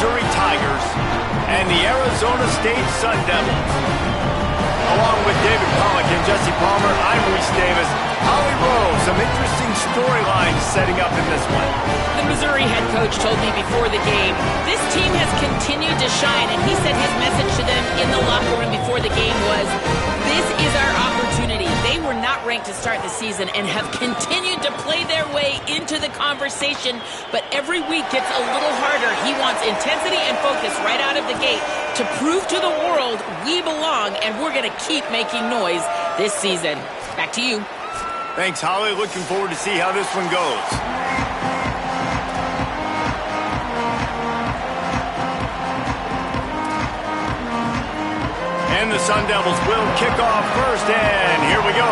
Missouri Tigers and the Arizona State Sun Devils. Along with David Pollock and Jesse Palmer, I'm Reese Davis. Holly Rowe, some interesting storylines setting up in this one. The Missouri head coach told me before the game, this team has continued to shine, and he said his message to them in the locker room before the game was, this is our opportunity. They were not ranked to start the season and have continued to play their way into the conversation, but every week gets a little harder. He wants intensity and focus right out of the gate to prove to the world we belong, and we're going to keep making noise this season. Back to you. Thanks, Holly. Looking forward to see how this one goes. And the Sun Devils will kick off first, and here we go.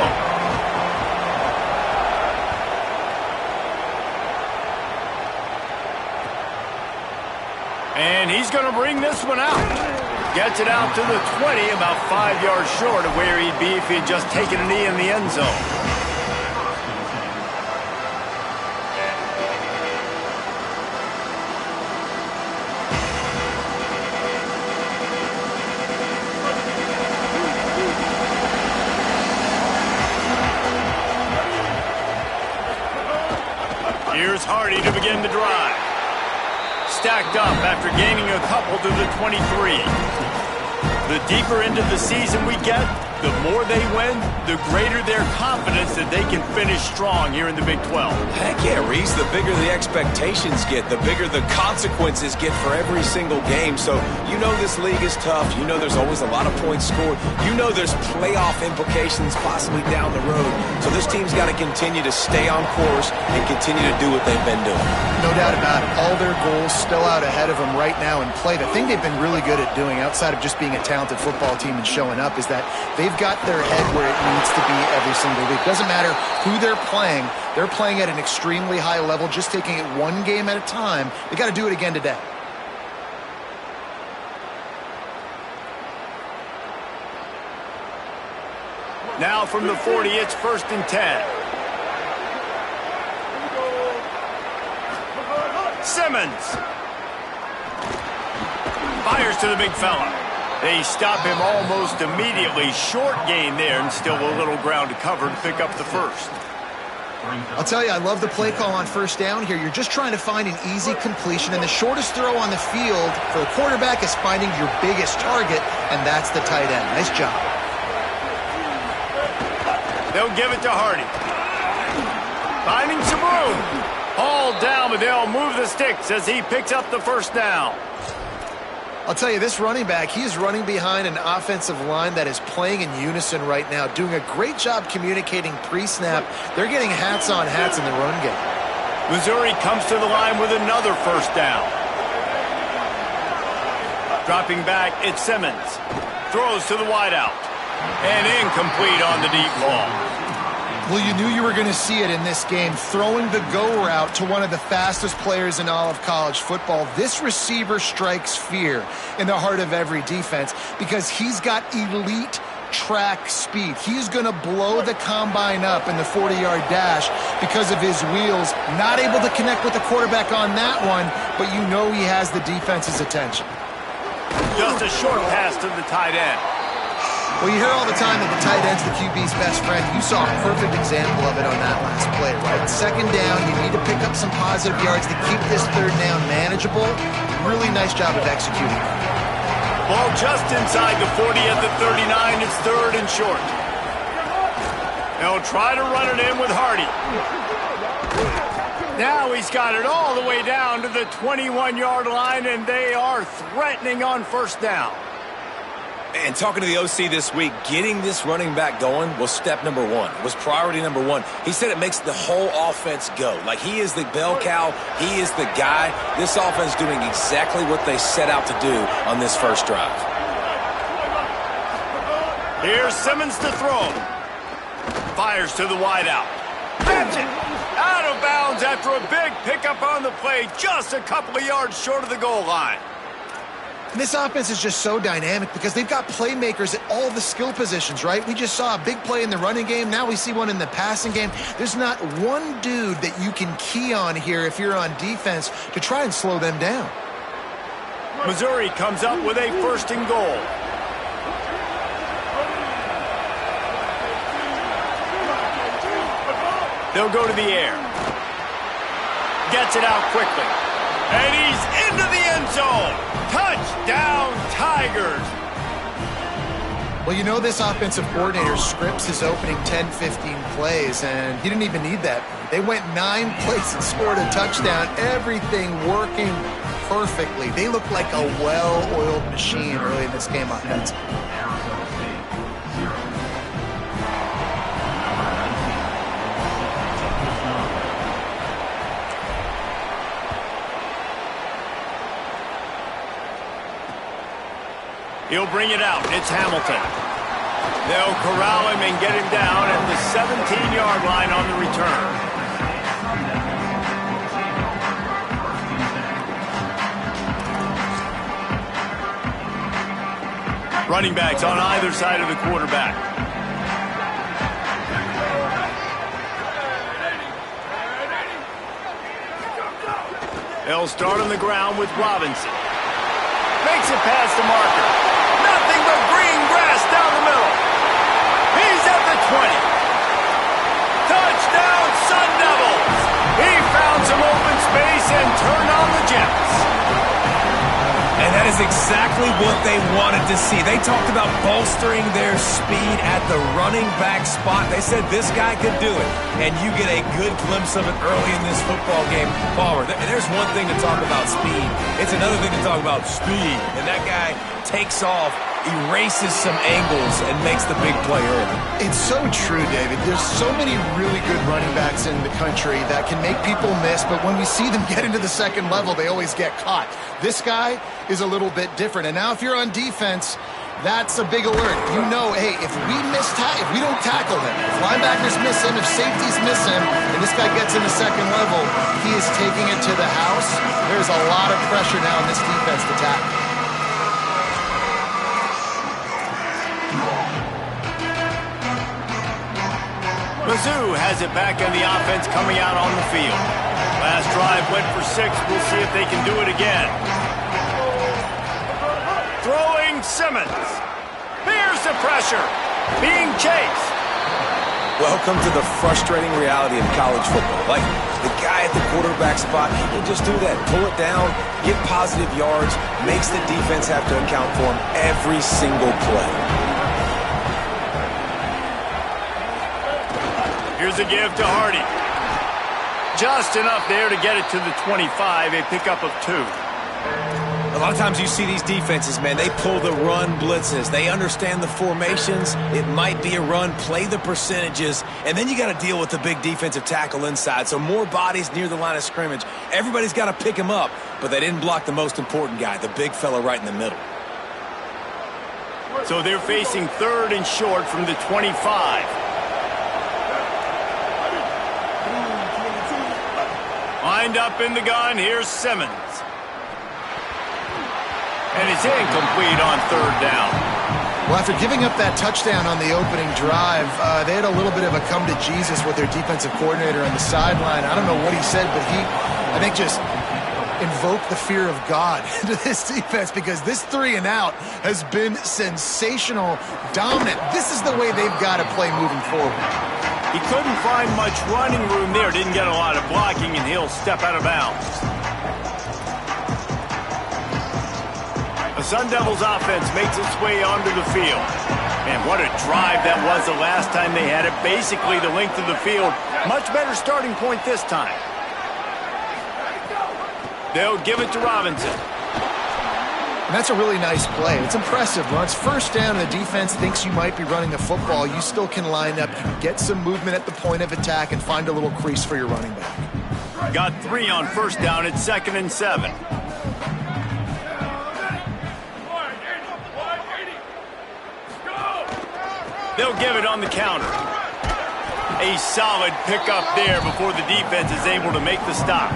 And he's going to bring this one out. Gets it out to the 20, about 5 yards short of where he'd be if he'd just taken a knee in the end zone. Here's Hardy to begin the drive. Stacked up after gaining a couple to the 23. The deeper into the season we get, the more they win, the greater their confidence that they can finish strong here in the Big 12. Heck yeah, Reese. The bigger the expectations get, the bigger the consequences get for every single game. So you know this league is tough. You know there's always a lot of points scored. You know there's playoff implications possibly down the road. So this team's got to continue to stay on course and continue to do what they've been doing. No doubt about it. All their goals still out ahead of them right now in play. The thing they've been really good at doing, outside of just being a talented football team and showing up, is that they've got their head where it needs to be every single week. Doesn't matter who they're playing at an extremely high level, just taking it one game at a time. They got to do it again today. Now from the 40, it's 1st and 10. Simmons fires to the big fella. They stop him almost immediately. Short gain there, and still a little ground to cover to pick up the first. I'll tell you, I love the play call on first down here. You're just trying to find an easy completion, and the shortest throw on the field for the quarterback is finding your biggest target, and that's the tight end. Nice job. They'll give it to Hardy. Finding some room. All down, but they'll move the sticks as he picks up the first down. I'll tell you, this running back, he is running behind an offensive line that is playing in unison right now, doing a great job communicating pre-snap. They're getting hats on hats in the run game. Missouri comes to the line with another first down. Dropping back, it's Simmons. Throws to the wideout. And incomplete on the deep ball. Well, you knew you were going to see it in this game, throwing the go route to one of the fastest players in all of college football. This receiver strikes fear in the heart of every defense because he's got elite track speed. He's going to blow the combine up in the 40-yard dash because of his wheels. Not able to connect with the quarterback on that one, but you know he has the defense's attention. Just a short pass to the tight end. Well, you hear all the time that the tight end's the QB's best friend. You saw a perfect example of it on that last play, right? Second down, you need to pick up some positive yards to keep this third down manageable. Really nice job of executing. Ball just inside the 40 at the 39. It's 3rd and short. They'll try to run it in with Hardy. Now he's got it all the way down to the 21-yard line, and they are threatening on first down. And talking to the OC this week, getting this running back going was step number one. It was priority number one. He said it makes the whole offense go. Like, he is the bell cow. He is the guy. This offense doing exactly what they set out to do on this first drive. Here's Simmons to throw. Fires to the wideout. Catch it! Out of bounds after a big pickup on the play, just a couple of yards short of the goal line. And this offense is just so dynamic because they've got playmakers at all the skill positions, right? We just saw a big play in the running game. Now we see one in the passing game. There's not one dude that you can key on here if you're on defense to try and slow them down. Missouri comes up with a 1st and goal. They'll go to the air. Gets it out quickly. And he's into the end zone. Touchdown, Tigers. Well, you know this offensive coordinator scripts his opening 10-15 plays, and he didn't even need that. They went 9 plays and scored a touchdown. Everything working perfectly. They look like a well-oiled machine early in this game offensively. He'll bring it out. It's Hamilton. They'll corral him and get him down at the 17-yard line on the return. Running backs on either side of the quarterback. They'll start on the ground with Robinson. Makes it past the marker. Nothing but green grass down the middle. He's at the 20. Touchdown, Sun Devils. He found some open space and turned on the Jets. And that is exactly what they wanted to see. They talked about bolstering their speed at the running back spot. They said this guy could do it. And you get a good glimpse of it early in this football game. Palmer, there's one thing to talk about speed. It's another thing to talk about speed. And that guy takes off, erases some angles, and makes the big play early. It's so true, David. There's so many really good running backs in the country that can make people miss, but when we see them get into the second level, they always get caught. This guy is a little bit different. And now if you're on defense, that's a big alert. You know, hey, if we don't tackle him, if linebackers miss him, if safeties miss him, and this guy gets in the second level, he is taking it to the house. There's a lot of pressure now in this defense to tackle. Mizzou has it back in the offense coming out on the field. Last drive went for 6. We'll see if they can do it again. Throwing Simmons. Here's the pressure. Being chased. Welcome to the frustrating reality of college football. Like, the guy at the quarterback spot, he can just do that. Pull it down, get positive yards, makes the defense have to account for him every single play. Here's a give to Hardy. Just enough there to get it to the 25, a pickup of 2. A lot of times you see these defenses, man, they pull the run blitzes. They understand the formations. It might be a run, play the percentages, and then you got to deal with the big defensive tackle inside. So more bodies near the line of scrimmage. Everybody's got to pick him up, but they didn't block the most important guy, the big fella right in the middle. So they're facing 3rd and short from the 25. Lined up in the gun, here's Simmons. And it's incomplete on 3rd down. Well, after giving up that touchdown on the opening drive, they had a little bit of a come to Jesus with their defensive coordinator on the sideline. I don't know what he said, but he, I think, just invoked the fear of God into this defense, because this 3 and out has been sensational, dominant. This is the way they've got to play moving forward. He couldn't find much running room there, didn't get a lot of blocking, and he'll step out of bounds. The Sun Devils offense makes its way onto the field. And what a drive that was the last time they had it. Basically the length of the field. Much better starting point this time. They'll give it to Robinson. And that's a really nice play. It's impressive. When it's 1st down and the defense thinks you might be running the football, you still can line up, you can get some movement at the point of attack, and find a little crease for your running back. Got 3 on 1st down. It's 2nd and 7. They'll give it on the counter. A solid pickup there before the defense is able to make the stop.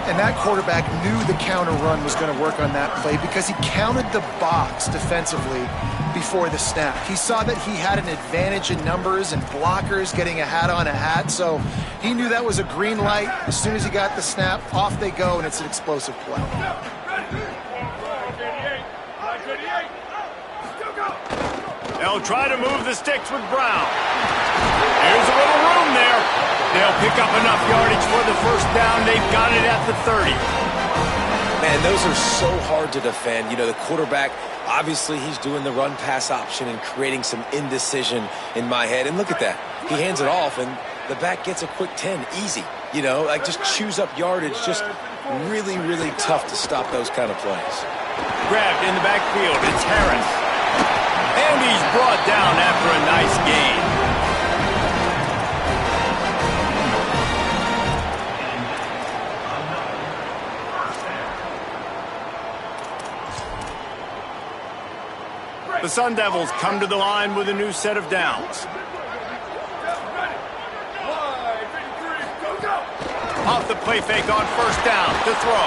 And that quarterback knew the counter run was going to work on that play, because he counted the box defensively before the snap. He saw that he had an advantage in numbers and blockers, getting a hat on a hat, so he knew that was a green light. As soon as he got the snap, off they go, and it's an explosive play. They'll try to move the sticks with Brown. There's a little room there. They'll pick up enough yardage for the first down. They've got it at the 30. Man, those are so hard to defend. You know, the quarterback, obviously he's doing the run-pass option and creating some indecision in my head. And look at that. He hands it off, and the back gets a quick 10. Easy. You know, like just chews up yardage. Just really, really tough to stop those kind of plays. Grabbed in the backfield. It's Harris. And he's brought down after a nice gain. The Sun Devils come to the line with a new set of downs. Off the play fake on first down to throw.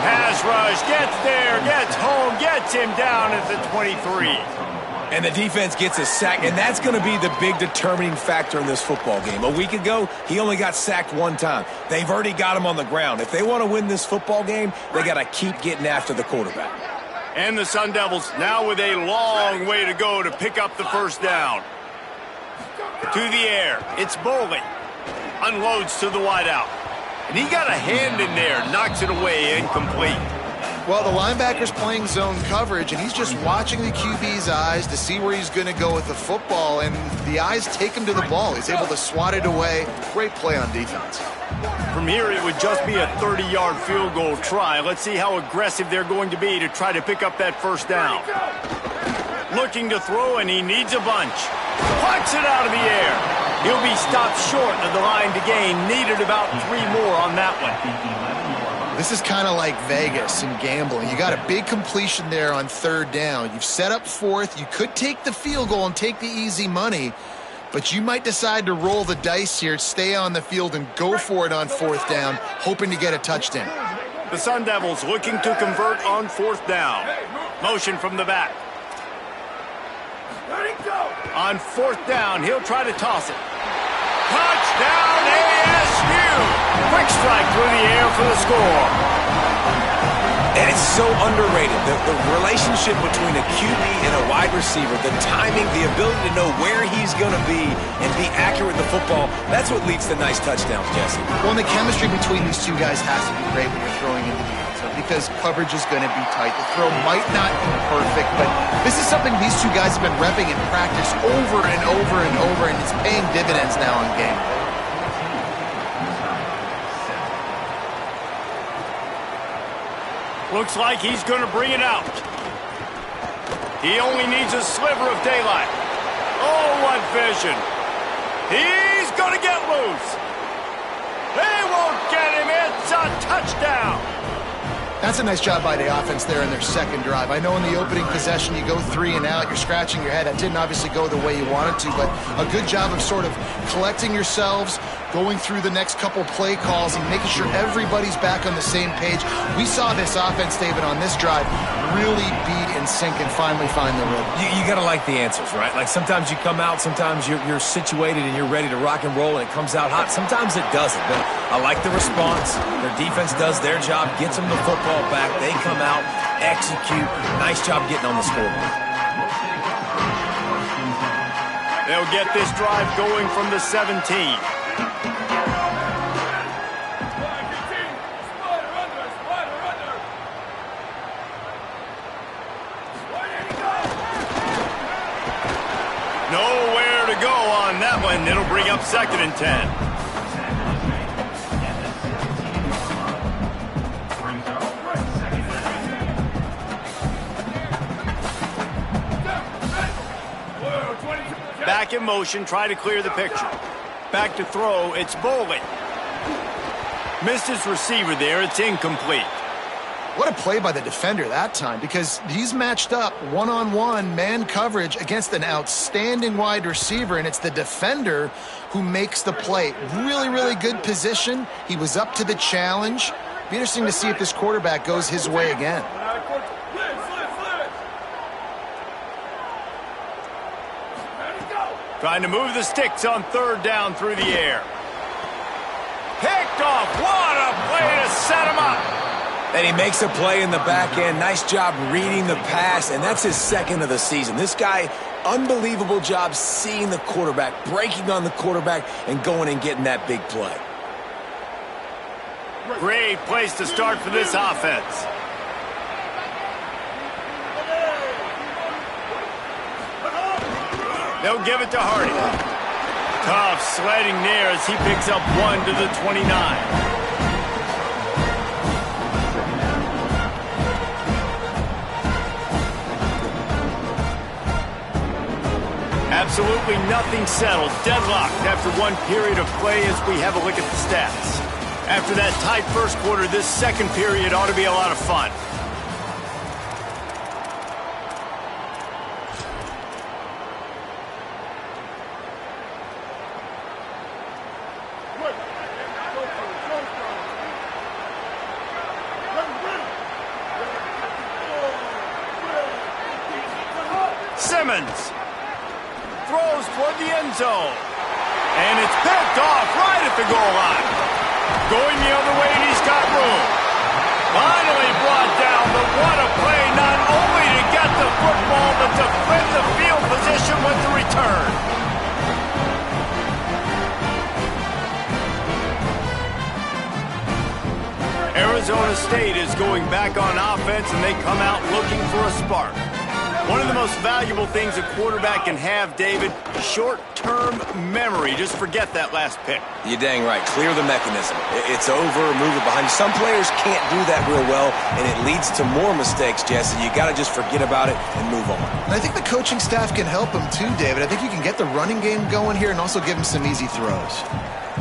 Pass rush, gets there, gets home, gets him down at the 23. And the defense gets a sack, and that's going to be the big determining factor in this football game. A week ago, he only got sacked one time. They've already got him on the ground. If they want to win this football game, they got to keep getting after the quarterback. And the Sun Devils now with a long way to go to pick up the first down. To the air, it's Bowling. Unloads to the wideout. And he got a hand in there, knocks it away, incomplete. Well, the linebacker's playing zone coverage, and he's just watching the QB's eyes to see where he's going to go with the football, and the eyes take him to the ball. He's able to swat it away. Great play on defense. From here, it would just be a 30-yard field goal try. Let's see how aggressive they're going to be to try to pick up that first down. Looking to throw, and he needs a bunch. Plucks it out of the air. He'll be stopped short of the line to gain. Needed about 3 more on that one. This is kind of like Vegas and gambling. You got a big completion there on third down. You've set up fourth. You could take the field goal and take the easy money, but you might decide to roll the dice here, stay on the field, and go for it on fourth down, hoping to get a touchdown. The Sun Devils looking to convert on fourth down. Motion from the back. On fourth down, he'll try to toss it. Touchdown, ASU! Quick strike through the air for the score. And it's so underrated. The relationship between a QB and a wide receiver, the timing, the ability to know where he's going to be and be accurate with the football, that's what leads to nice touchdowns, Jesse. Well, and the chemistry between these two guys has to be great when you're throwing into the end zone because coverage is going to be tight. The throw might not be perfect, but this is something these two guys have been repping in practice over and over and over, and it's paying dividends now in game. Looks like he's going to bring it out. He only needs a sliver of daylight. Oh, what vision. He's going to get loose. They won't get him. It's a touchdown. That's a nice job by the offense there in their second drive. I know in the opening possession you go 3 and out, you're scratching your head. That didn't obviously go the way you wanted to, but a good job of sort of collecting yourselves, going through the next couple play calls and making sure everybody's back on the same page. We saw this offense, David, on this drive really be in sync and finally find the rhythm. You got to like the answers, right? Like sometimes you come out, sometimes you're situated and you're ready to rock and roll and it comes out hot. Sometimes it doesn't, but I like the response. Their defense does their job, gets them the football back. They come out, execute. Nice job getting on the scoreboard. They'll get this drive going from the 17. Nowhere to go on that one. It'll bring up 2nd and 10. Back in motion, try to clear the picture. Back to throw, it's Bowling. Missed his receiver there, it's incomplete. What a play by the defender that time, because he's matched up one-on-one man coverage against an outstanding wide receiver, and it's the defender who makes the play. Really, really good position. He was up to the challenge. Be interesting to see if this quarterback goes his way again. Trying to move the sticks on third down through the air. Picked off. What a play to set him up. And he makes a play in the back end. Nice job reading the pass, and that's his second of the season. This guy, unbelievable job seeing the quarterback, breaking on the quarterback, and going and getting that big play. Great place to start for this offense. They'll give it to Hardy. Tough sledding there as he picks up 1 to the 29. Absolutely nothing settled. Deadlocked after one period of play as we have a look at the stats. After that tight first quarter, this second period ought to be a lot of fun. Simmons throws toward the end zone. And it's picked off right at the goal line. Going the other way, and he's got room. Finally brought down, but what a play, not only to get the football, but to flip the field position with the return. Arizona State is going back on offense, and they come out looking for a spark. One of the most valuable things a quarterback can have, David, short-term memory. Just forget that last pick. You're dang right. Clear the mechanism. It's over, move it behind you. Some players can't do that real well, and it leads to more mistakes, Jesse. You got to just forget about it and move on. And I think the coaching staff can help him too, David. I think you can get the running game going here and also give him some easy throws.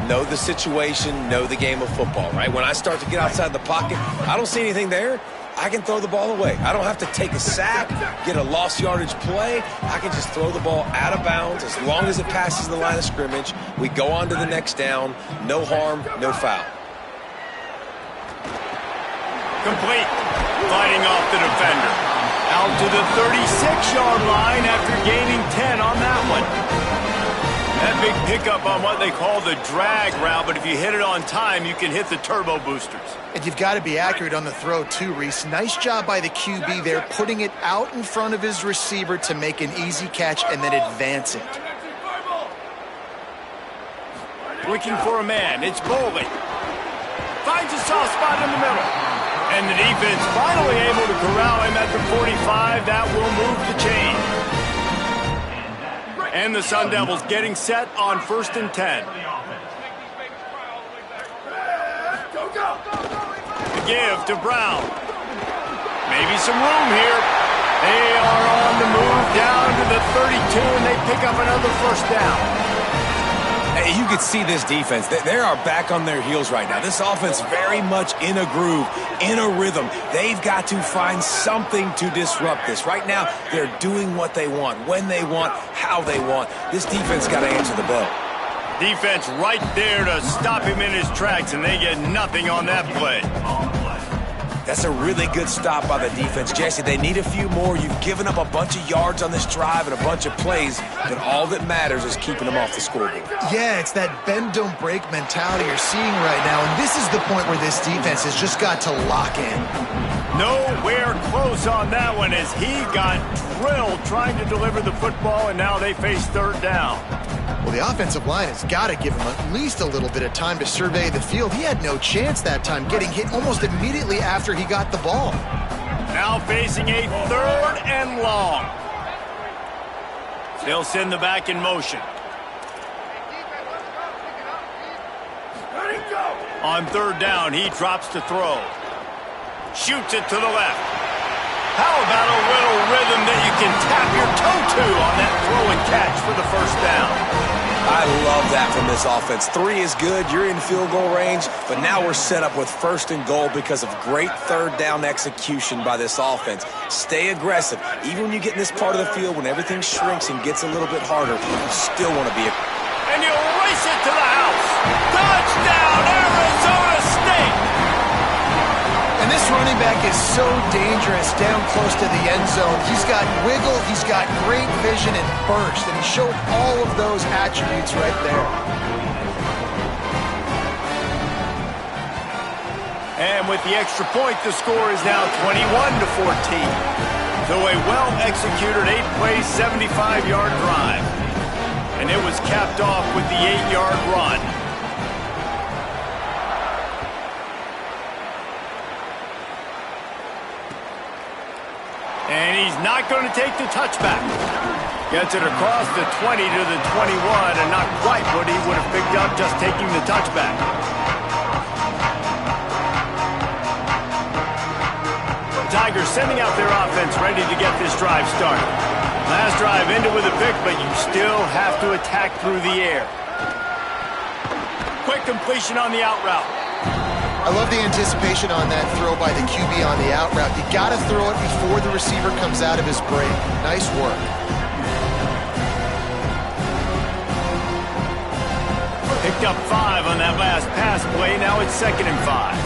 Know the situation, know the game of football, right? When I start to get outside the pocket, I don't see anything there. I can throw the ball away. I don't have to take a sack, get a lost yardage play. I can just throw the ball out of bounds as long as it passes the line of scrimmage. We go on to the next down. No harm, no foul. Complete. Fighting off the defender. Out to the 36-yard line after gaining 10 on that one. That big pickup on what they call the drag route, but if you hit it on time, you can hit the turbo boosters. And you've got to be accurate on the throw too, Reese. Nice job by the QB there, putting it out in front of his receiver to make an easy catch and then advance it. Looking for a man. It's Boley. Finds a soft spot in the middle. And the defense finally able to corral him at the 45. That will move the chain. And the Sun Devils getting set on 1st and 10. The give to Brown. Maybe some room here. They are on the move down to the 32, and they pick up another first down. Hey, you can see this defense. They are back on their heels right now. This offense very much in a groove, in a rhythm. They've got to find something to disrupt this. Right now, they're doing what they want, when they want, how they want. This defense got to answer the bell. Defense right there to stop him in his tracks, and they get nothing on that play. That's a really good stop by the defense. Jesse, they need a few more. You've given up a bunch of yards on this drive and a bunch of plays, but all that matters is keeping them off the scoreboard. Yeah, it's that bend, don't break mentality you're seeing right now, and this is the point where this defense has just got to lock in. Nowhere close on that one as he got drilled trying to deliver the football, and now they face third down. Well, the offensive line has got to give him at least a little bit of time to survey the field. He had no chance that time, getting hit almost immediately after he got the ball. Now facing a 3rd and long. They'll send the back in motion. On 3rd down, he drops to throw. Shoots it to the left. How about a little rhythm that you can tap your toe to on that throw and catch for the first down? I love that from this offense. 3 is good. You're in field goal range, but now we're set up with 1st and goal because of great 3rd down execution by this offense. Stay aggressive. Even when you get in this part of the field, when everything shrinks and gets a little bit harder, you still want to be And you'll race it to the house. Touchdown, Arizona State! And this running back is so dangerous down close to the end zone. He's got wiggle, he's got great vision and burst, and he showed all of those attributes right there. And with the extra point, the score is now 21-14. So a well-executed 8-play, 75-yard drive. And it was capped off with the 8-yard run. And he's not going to take the touchback. Gets it across the 20 to the 21, and not quite what he would have picked up just taking the touchback. Tigers sending out their offense ready to get this drive started. Last drive ended with a pick, but you still have to attack through the air. Quick completion on the out route. I love the anticipation on that throw by the QB on the out route. You got to throw it before the receiver comes out of his break. Nice work. Picked up 5 on that last pass play. Now it's 2nd and 5.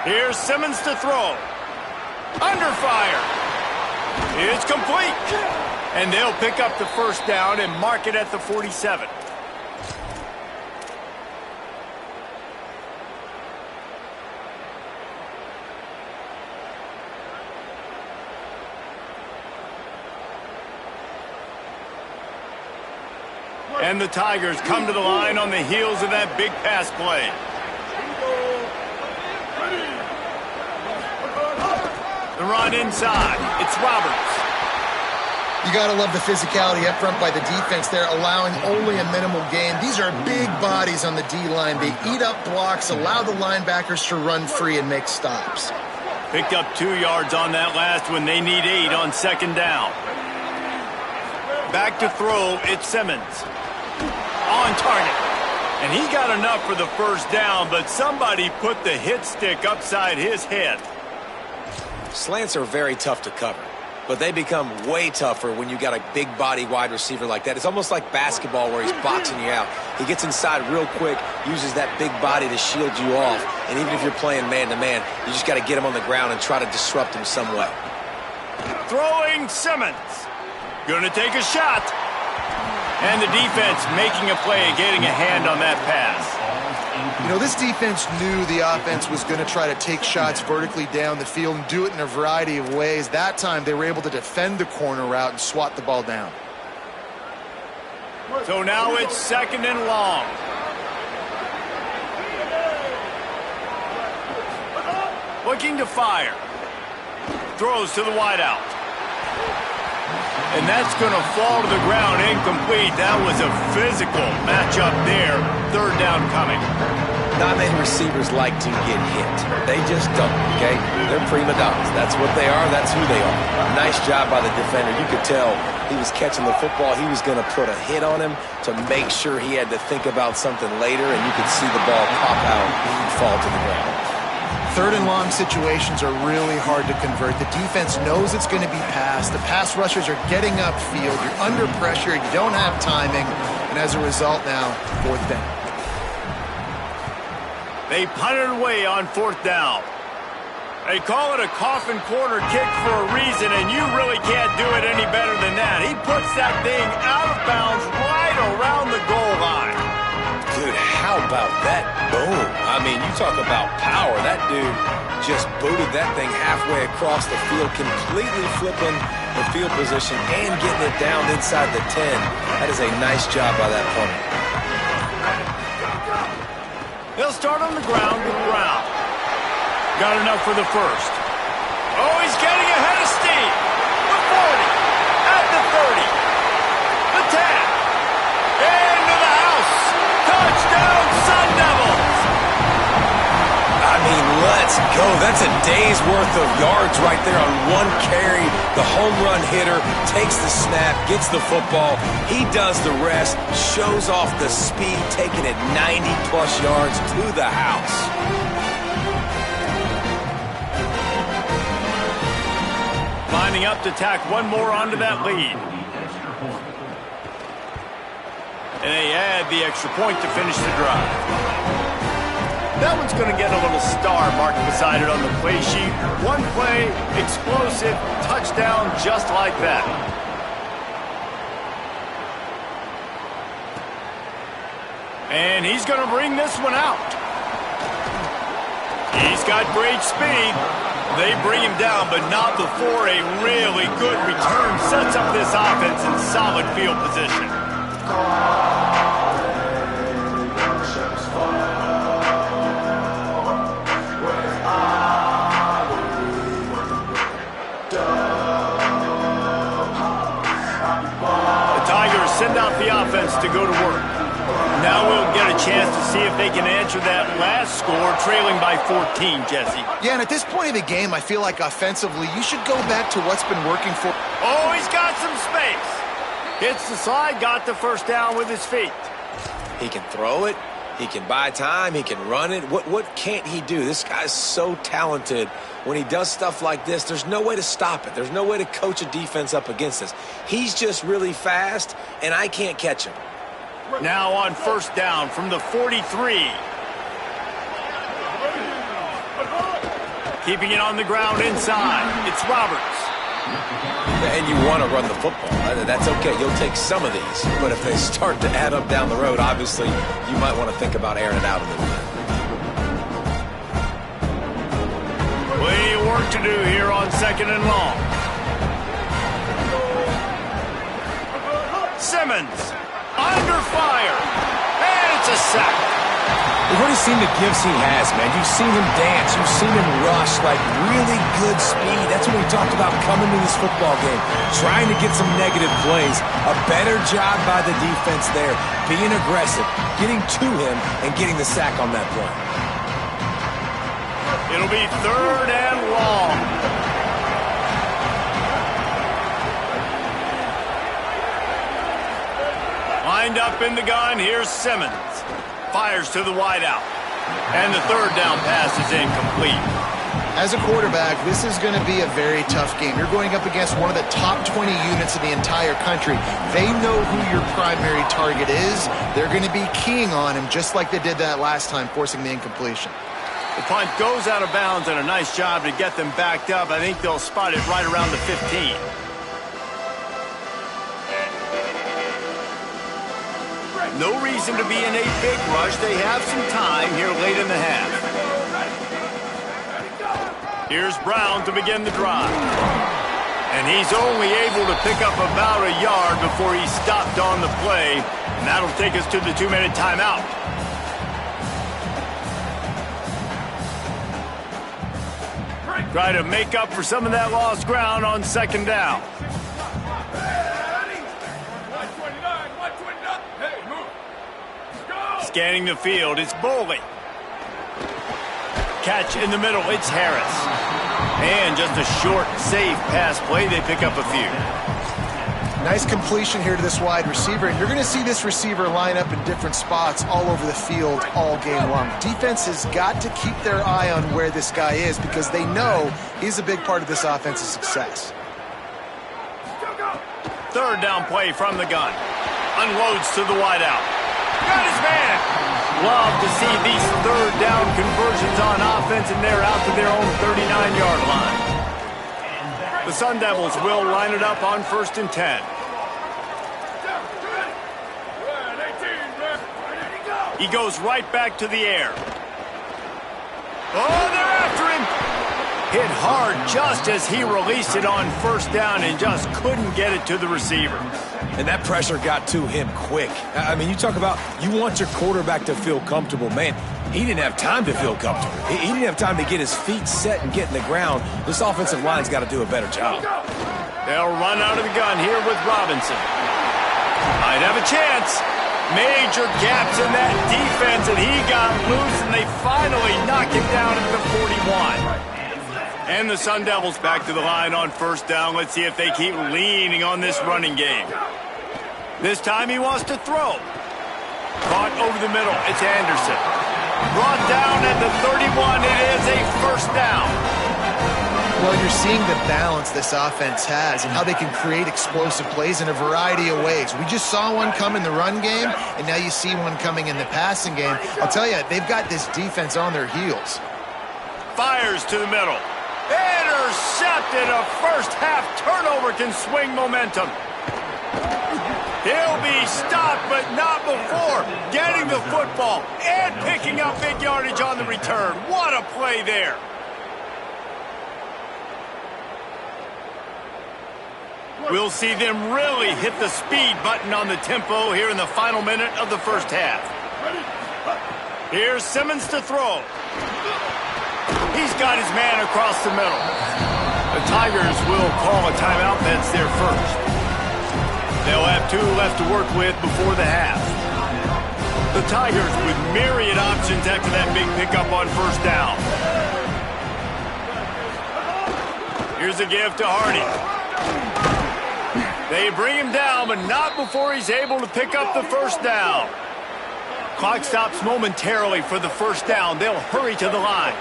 Here's Simmons to throw. Under fire. It's complete. And they'll pick up the first down and mark it at the 47. And the Tigers come to the line on the heels of that big pass play. The run inside. It's Roberts. You got to love the physicality up front by the defense there, allowing only a minimal gain. These are big bodies on the D-line. They eat up blocks, allow the linebackers to run free and make stops. Picked up 2 yards on that last one. They need 8 on 2nd down. Back to throw. It's Simmons. On target. And he got enough for the first down, but somebody put the hit stick upside his head. Slants are very tough to cover, but they become way tougher when you got a big body wide receiver like that. It's almost like basketball where he's boxing you out. He gets inside real quick, uses that big body to shield you off, and even if you're playing man-to-man, you just got to get him on the ground and try to disrupt him some way. Throwing Simmons. Gonna take a shot. And the defense making a play, getting a hand on that pass. You know, this defense knew the offense was going to try to take shots vertically down the field and do it in a variety of ways. That time, they were able to defend the corner route and swat the ball down. So now it's 2nd and long. Looking to fire. Throws to the wideout. And that's going to fall to the ground incomplete. That was a physical matchup there. 3rd down coming. Not many receivers like to get hit. They just don't, okay? They're prima donnas. That's what they are. That's who they are. Nice job by the defender. You could tell he was catching the football. He was going to put a hit on him to make sure he had to think about something later, and you could see the ball pop out and fall to the ground. 3rd and long situations are really hard to convert. The defense knows it's going to be passed. The pass rushers are getting upfield. You're under pressure. You don't have timing. And as a result now, 4th down. They punt it away on 4th down. They call it a coffin corner kick for a reason, and you really can't do it any better than that. He puts that thing out of bounds right around the goal line. Dude, how about that boom? I mean, you talk about power. That dude just booted that thing halfway across the field, completely flipping the field position and getting it down inside the 10. That is a nice job by that punter. They'll start on the ground with Brown. Got enough for the first. Oh, he's getting ahead of steam. The 40, at the 30, the 10, into the house. Touchdown, Sun Devils! I mean, let's go. That's a day's worth of yards right there on one carry. The home run hitter takes the snap, gets the football. He does the rest, shows off the speed, taking it 90-plus yards to the house. Lining up to tack one more onto that lead. And they add the extra point to finish the drive. That one's going to get a little star marked beside it on the play sheet. One play, explosive, touchdown just like that. And he's going to bring this one out. He's got great speed. They bring him down, but not before a really good return sets up this offense in solid field position. The Tigers send out the offense to go to work. Now we'll get a chance to see if they can answer that last score, trailing by 14, Jesse. Yeah, and at this point of the game, I feel like offensively, you should go back to what's been working for... Oh, he's got some space. Hits the slide, got the first down with his feet. He can throw it. He can buy time. He can run it. What can't he do? This guy's so talented. When he does stuff like this, there's no way to stop it. There's no way to coach a defense up against this. He's just really fast, and I can't catch him. Now on first down from the 43. Keeping it on the ground inside. It's Roberts. And you want to run the football. That's okay. You'll take some of these. But if they start to add up down the road, obviously, you might want to think about airing it out a little bit. Plenty of work to do here on second and long. Simmons. Under fire. And it's a sack. We've already seen the gifts he has, man. You've seen him dance. You've seen him rush, like really good speed. That's what we talked about coming to this football game. Trying to get some negative plays. A better job by the defense there. Being aggressive, getting to him, and getting the sack on that play. It'll be third and long. Lined up in the gun, here's Simmons. Fires to the wideout. And the third down pass is incomplete. As a quarterback, this is going to be a very tough game. You're going up against one of the top 20 units in the entire country. They know who your primary target is. They're going to be keying on him just like they did that last time, forcing the incompletion. The punt goes out of bounds, and a nice job to get them backed up. I think they'll spot it right around the 15. No reason to be in a big rush. They have some time here late in the half. Here's Brown to begin the drive. And he's only able to pick up about a yard before he's stopped on the play. And that'll take us to the 2-minute timeout. Try to make up for some of that lost ground on second down. Scanning the field, it's Boley. Catch in the middle, it's Harris. And just a short, safe pass play, they pick up a few. Nice completion here to this wide receiver, and you're going to see this receiver line up in different spots all over the field all game long. Defense has got to keep their eye on where this guy is because they know he's a big part of this offense's success. Third down play from the gun. Unloads to the wideout. Got his man. Love to see these third down conversions on offense, and they're out to their own 39-yard line. The Sun Devils will line it up on 1st and 10. He goes right back to the air. Oh, they're after him. Hit hard just as he released it on first down and just couldn't get it to the receiver. And that pressure got to him quick. I mean, you talk about you want your quarterback to feel comfortable. Man, he didn't have time to feel comfortable. He didn't have time to get his feet set and get in the ground. This offensive line's got to do a better job. They'll run out of the gun here with Robinson. Might have a chance. Major gaps in that defense, and he got loose, and they finally knock him down at the 41. And the Sun Devils back to the line on first down. Let's see if they keep leaning on this running game. This time he wants to throw. Caught over the middle. It's Anderson. Brought down at the 31. It is a first down. Well, you're seeing the balance this offense has and how they can create explosive plays in a variety of ways. We just saw one come in the run game, and now you see one coming in the passing game. I'll tell you, they've got this defense on their heels. Fires to the middle. Intercepted. A first-half turnover can swing momentum. He'll be stopped, but not before getting the football and picking up big yardage on the return. What a play there. We'll see them really hit the speed button on the tempo here in the final minute of the first half. Here's Simmons to throw. He's got his man across the middle. The Tigers will call a timeout. That's their first. They'll have 2 left to work with before the half. The Tigers with myriad options after that big pickup on first down. Here's a give to Hardy. They bring him down, but not before he's able to pick up the first down. Clock stops momentarily for the first down. They'll hurry to the line.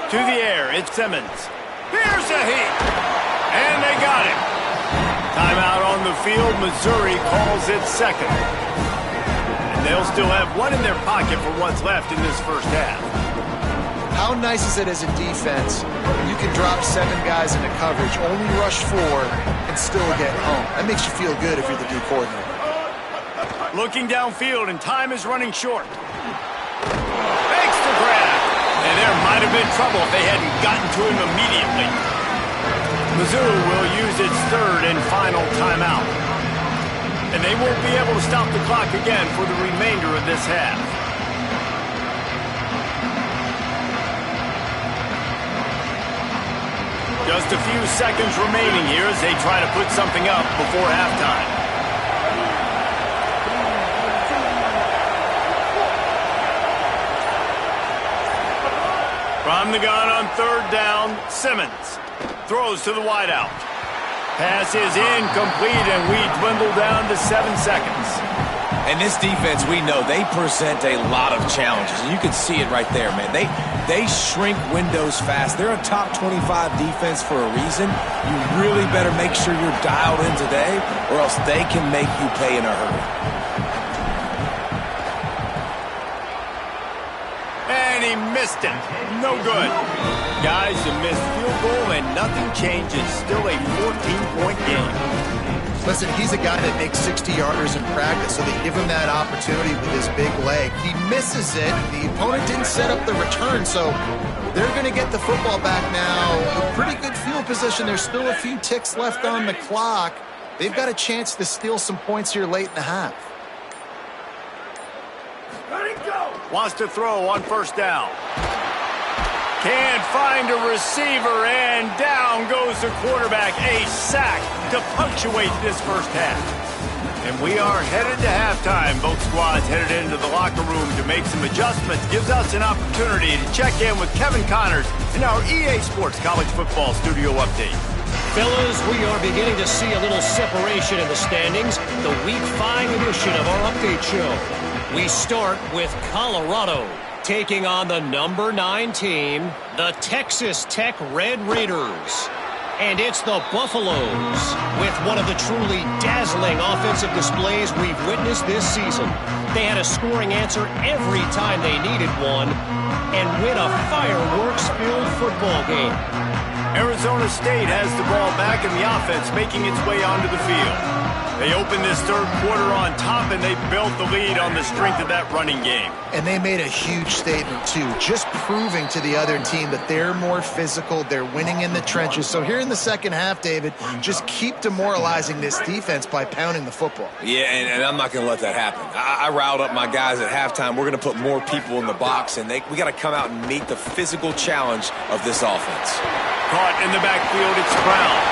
To the air, it's Simmons. Here's a heat. And they got him. Timeout on the field. Missouri calls it second. And they'll still have one in their pocket for what's left in this first half. How nice is it as a defense when you can drop 7 guys into coverage, only rush 4, and still get home? That makes you feel good if you're the D coordinator. Looking downfield, and time is running short. Makes the grab. And there might have been trouble if they hadn't gotten to him immediately. Missouri will use its third and final timeout. And they won't be able to stop the clock again for the remainder of this half. Just a few seconds remaining here as they try to put something up before halftime. From the gun on third down, Simmons throws to the wideout. Pass is incomplete, and we dwindle down to 7 seconds. And this defense, we know, they present a lot of challenges. And you can see it right there, man. They shrink windows fast. They're a top 25 defense for a reason. You really better make sure you're dialed in today, or else they can make you pay in a hurry. And he missed it. No good. Guys, a missed field goal, and nothing changes. Still a 14-point game. Listen, he's a guy that makes 60-yarders in practice, so they give him that opportunity with his big leg. He misses it. The opponent didn't set up the return, so they're going to get the football back now. A pretty good field position. There's still a few ticks left on the clock. They've got a chance to steal some points here late in the half. Wants to throw on first down. Can't find a receiver, and down goes the quarterback. A sack to punctuate this first half. And we are headed to halftime. Both squads headed into the locker room to make some adjustments. Gives us an opportunity to check in with Kevin Connors in our EA Sports College Football Studio Update. Fellas, we are beginning to see a little separation in the standings. The Week 5 edition of our update show. We start with Colorado, taking on the number 9 team, the Texas Tech Red Raiders. And it's the Buffaloes, with one of the truly dazzling offensive displays we've witnessed this season. They had a scoring answer every time they needed one, and win a fireworks-filled football game. Arizona State has the ball back, and the offense making its way onto the field. They opened this third quarter on top, and they built the lead on the strength of that running game. And they made a huge statement, too, just proving to the other team that they're more physical, they're winning in the trenches. So here in the second half, David, just keep demoralizing this defense by pounding the football. Yeah, and I'm not going to let that happen. I riled up my guys at halftime. We're going to put more people in the box, and we got to come out and meet the physical challenge of this offense. Caught in the backfield, it's Brown.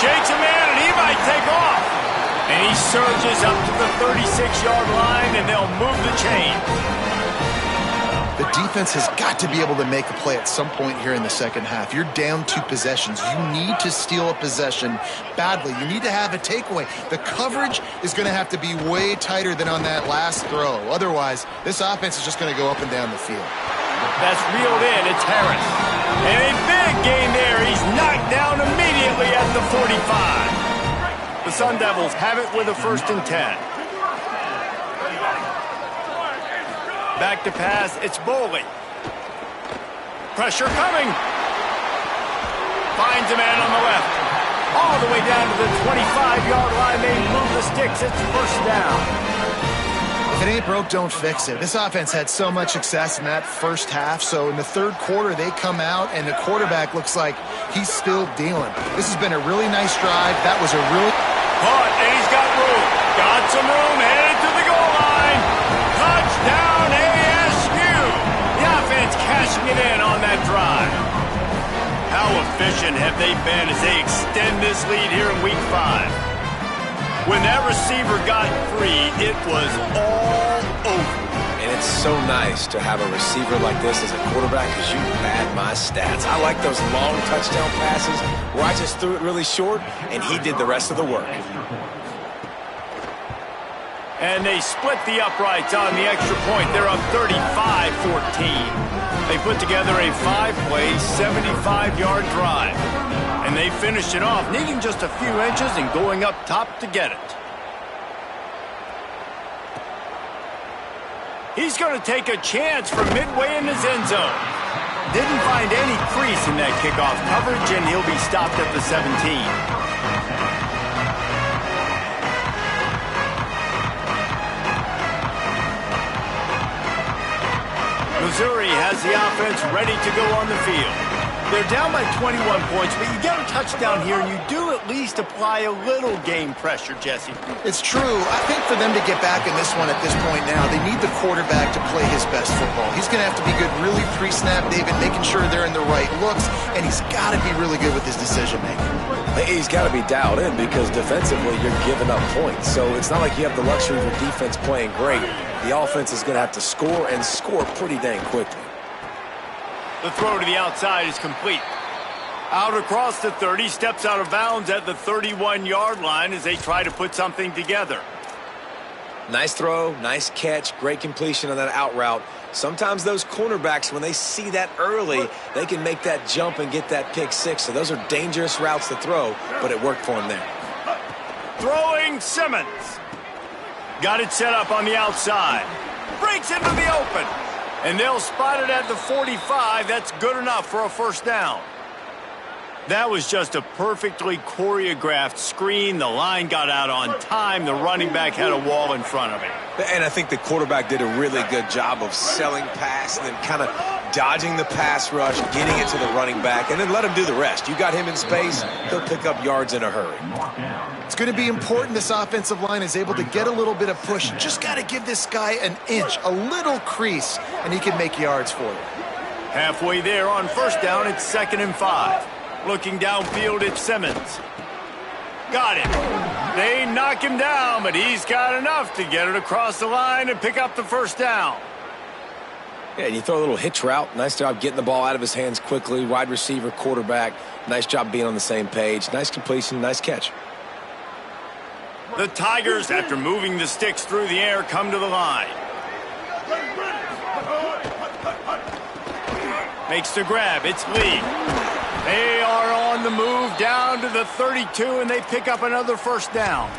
Shakes a man, and he might take off. And he surges up to the 36-yard line, and they'll move the chain. The defense has got to be able to make a play at some point here in the second half. You're down 2 possessions. You need to steal a possession badly. You need to have a takeaway. The coverage is going to have to be way tighter than on that last throw. Otherwise, this offense is just going to go up and down the field. That's reeled in. It's Harris. And a big gain there. He's knocked down immediately at the 45. The Sun Devils have it with a 1st and 10. Back to pass. It's Boley. Pressure coming. Finds a man on the left. All the way down to the 25-yard line. They move the sticks. It's 1st down. If it ain't broke, don't fix it. This offense had so much success in that first half, so in the 3rd quarter, they come out, and the quarterback looks like he's still dealing. This has been a really nice drive. That was a really... Caught, and he's got room. Got some room, headed to the goal line. Touchdown, ASU. The offense cashing it in on that drive. How efficient have they been as they extend this lead here in Week 5? When that receiver got free, it was all over. And it's so nice to have a receiver like this as a quarterback because you pad my stats. I like those long touchdown passes where I just threw it really short and he did the rest of the work. And they split the uprights on the extra point. They're up 35-14. They put together a 5-play, 75-yard drive. And they finished it off, needing just a few inches and going up top to get it. He's going to take a chance from midway in his end zone. Didn't find any crease in that kickoff coverage, and he'll be stopped at the 17. Missouri has the offense ready to go on the field. They're down by 21 points, but you get a touchdown here, and you do at least apply a little game pressure, Jesse. It's true. I think for them to get back in this one at this point now, they need the quarterback to play his best football. He's going to have to be good really pre-snap, David, making sure they're in the right looks, and he's got to be really good with his decision-making. He's got to be dialed in because defensively you're giving up points. So it's not like you have the luxury of your defense playing great. The offense is going to have to score and score pretty dang quickly. The throw to the outside is complete. Out across the 30, steps out of bounds at the 31-yard line as they try to put something together. Nice throw, nice catch, great completion on that out route. Sometimes those cornerbacks, when they see that early, they can make that jump and get that pick six. So those are dangerous routes to throw, but it worked for him there. Throwing Simmons. Got it set up on the outside. Breaks into the open. And they'll spot it at the 45. That's good enough for a 1st down. That was just a perfectly choreographed screen. The line got out on time. The running back had a wall in front of him. And I think the quarterback did a really good job of selling pass and then kind of dodging the pass rush, getting it to the running back, and then let him do the rest. You got him in space, he'll pick up yards in a hurry. It's going to be important this offensive line is able to get a little bit of push. Just got to give this guy an inch, a little crease, and he can make yards for you. Halfway there on 1st down, it's 2nd and 5. Looking downfield, it's Simmons. Got him. They knock him down, but he's got enough to get it across the line and pick up the 1st down. Yeah, you throw a little hitch route. Nice job getting the ball out of his hands quickly. Wide receiver, quarterback. Nice job being on the same page. Nice completion, nice catch. The Tigers, after moving the sticks through the air, come to the line. Makes the grab. It's Lee. They are on the move down to the 32, and they pick up another 1st down.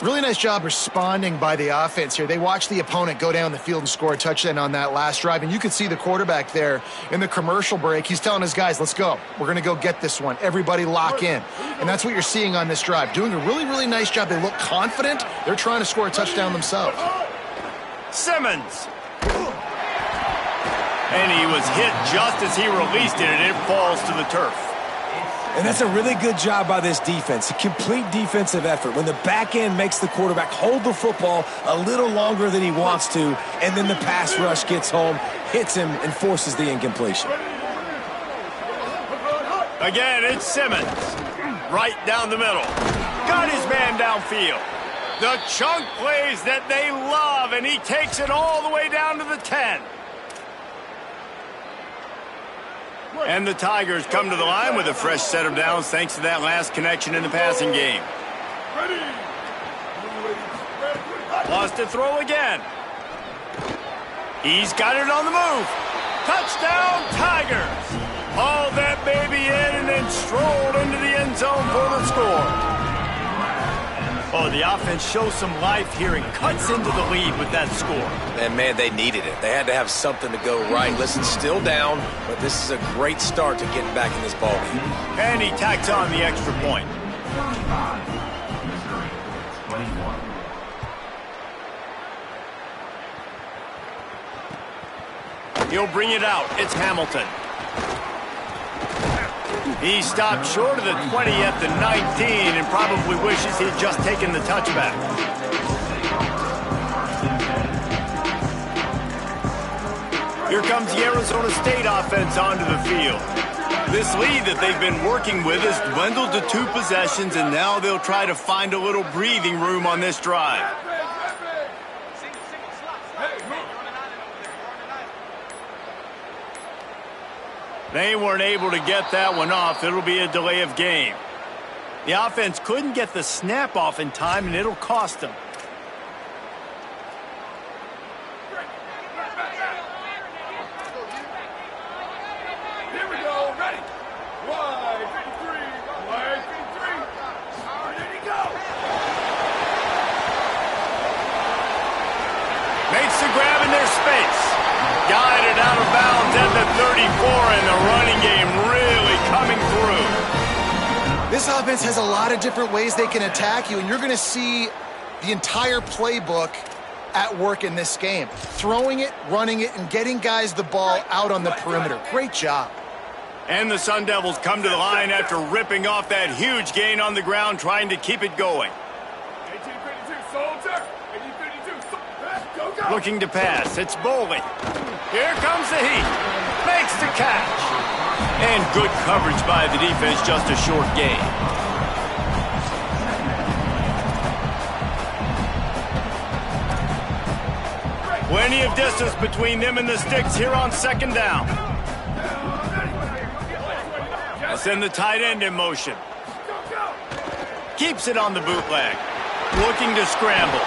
Really nice job responding by the offense here. They watched the opponent go down the field and score a touchdown on that last drive, and you could see the quarterback there in the commercial break. He's telling his guys, let's go. We're going to go get this one. Everybody lock in. And that's what you're seeing on this drive. Doing a really, really nice job. They look confident. They're trying to score a touchdown themselves. Simmons. And he was hit just as he released it, and it falls to the turf. And that's a really good job by this defense. A complete defensive effort. When the back end makes the quarterback hold the football a little longer than he wants to, and then the pass rush gets home, hits him, and forces the incompletion. Again, it's Simmons. Right down the middle. Got his man downfield. The chunk plays that they love, and he takes it all the way down to the 10. And the Tigers come to the line with a fresh set of downs thanks to that last connection in the passing game. Lost a throw again. He's got it on the move. Tigers! Hauled that baby in and then strolled into the end zone for the score. Oh, the offense shows some life here and cuts into the lead with that score. And, man, they needed it. They had to have something to go right. Listen, still down, but this is a great start to getting back in this ballgame. And he tacks on the extra point. He'll bring it out. It's Hamilton. He stopped short of the 20 at the 19 and probably wishes he'd just taken the touchback. Here comes the Arizona State offense onto the field. This lead that they've been working with has dwindled to 2 possessions, and now they'll try to find a little breathing room on this drive. They weren't able to get that one off. It'll be a delay of game. The offense couldn't get the snap off in time, and it'll cost them. Here we go, ready. Wide 53, wide 53. There you go. Makes the grab in their space. Guided out of bounds at the 34, and the running game really coming through. This offense has a lot of different ways they can attack you, and you're going to see the entire playbook at work in this game. Throwing it, running it, and getting guys the ball out on the perimeter. Great job. And the Sun Devils come to the line after ripping off that huge gain on the ground, trying to keep it going. 1852, soldier. 1852, go, go. Looking to pass. It's Boley. Here comes the heat. Makes the catch. And good coverage by the defense, just a short gain. Plenty of distance between them and the sticks here on second down. Send the tight end in motion. Keeps it on the bootleg. Looking to scramble.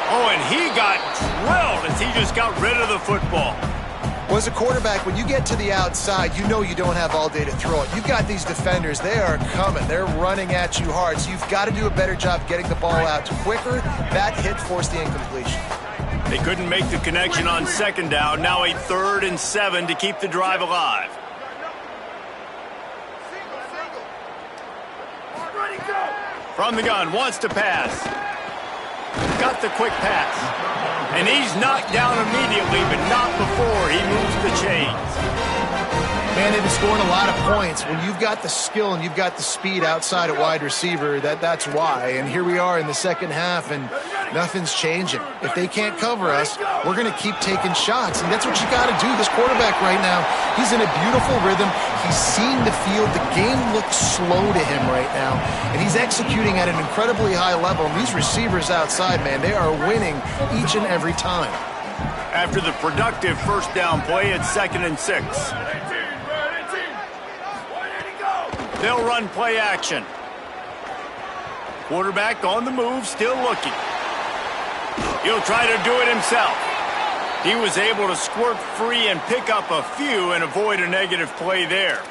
Oh, and he got drilled as he just got rid of the football. Well, as a quarterback, when you get to the outside, you know you don't have all day to throw it. You've got these defenders. They are coming. They're running at you hard. So you've got to do a better job getting the ball out quicker. That hit forced the incompletion. They couldn't make the connection on second down. Now a 3rd and 7 to keep the drive alive. From the gun, wants to pass. Got the quick pass. And he's knocked down immediately, but not before he moves the chains. Man, they've been scoring a lot of points. When you've got the skill and you've got the speed outside at wide receiver, that's why. And here we are in the second half, and nothing's changing. If they can't cover us, we're going to keep taking shots. And that's what you got to do. This quarterback right now, he's in a beautiful rhythm. He's seeing the field. The game looks slow to him right now. And he's executing at an incredibly high level. And these receivers outside, man, they are winning each and every time. After the productive first down play, it's 2nd and 6. They'll run play action. Quarterback on the move, still looking. He'll try to do it himself. He was able to squirt free and pick up a few and avoid a negative play there.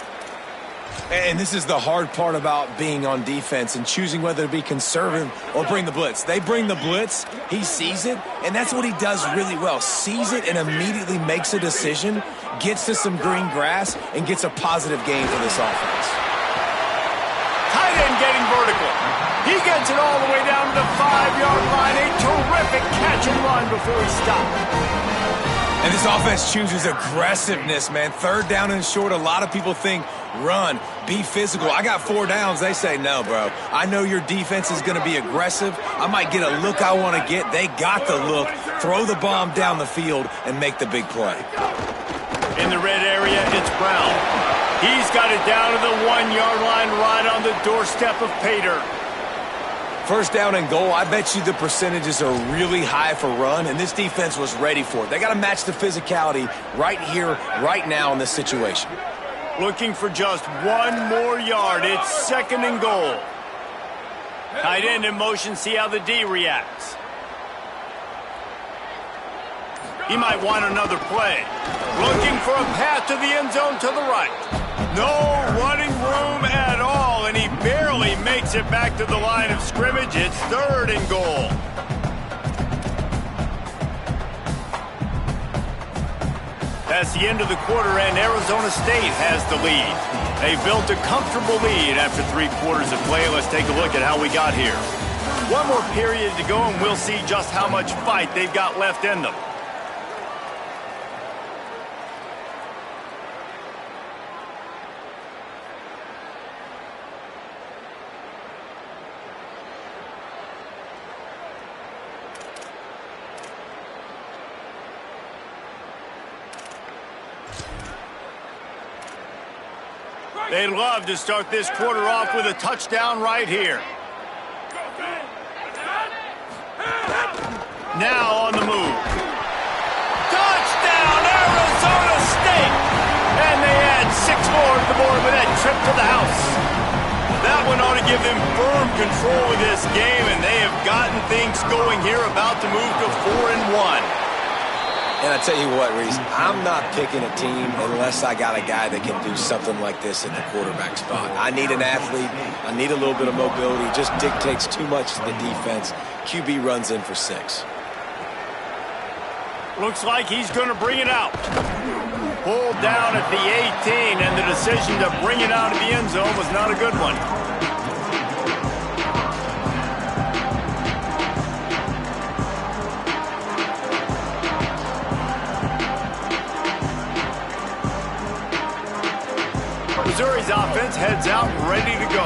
And this is the hard part about being on defense and choosing whether to be conservative or bring the blitz. They bring the blitz, he sees it, and that's what he does really well. Sees it and immediately makes a decision, gets to some green grass, and gets a positive gain for this offense. Tight end getting vertical. He gets it all the way down to the 5-yard line. A terrific catch and run before he stopped. And this offense chooses aggressiveness, man. 3rd down and short, a lot of people think run, be physical. I got 4 downs. They say, no, bro. I know your defense is going to be aggressive. I might get a look I want to get. They got the look. Throw the bomb down the field and make the big play. In the red area, it's Brown. He's got it down to the 1-yard line right on the doorstep of Pater. 1st down and goal, I bet you the percentages are really high for run, and this defense was ready for it. They got to match the physicality right here, right now in this situation. Looking for just 1 more yard. It's 2nd and goal. Tight end in motion, see how the D reacts. He might want another play. Looking for a path to the end zone to the right. No running room at all, and he barely makes it back to the line of scrimmage. It's 3rd and goal. That's the end of the quarter, and Arizona State has the lead. They built a comfortable lead after 3 quarters of play. Let's take a look at how we got here. One more period to go, and we'll see just how much fight they've got left in them. They'd love to start this quarter off with a touchdown right here. Now on the move. Touchdown, Arizona State! And they add 6 more to the board with that trip to the house. That one ought to give them firm control of this game, and they have gotten things going here, about to move to 4-1. And I tell you what, Reese, I'm not picking a team unless I got a guy that can do something like this at the quarterback spot. I need an athlete. I need a little bit of mobility. It just dictates too much to the defense. QB runs in for 6. Looks like he's going to bring it out. Pulled down at the 18, and the decision to bring it out of the end zone was not a good one. Missouri's offense heads out ready to go.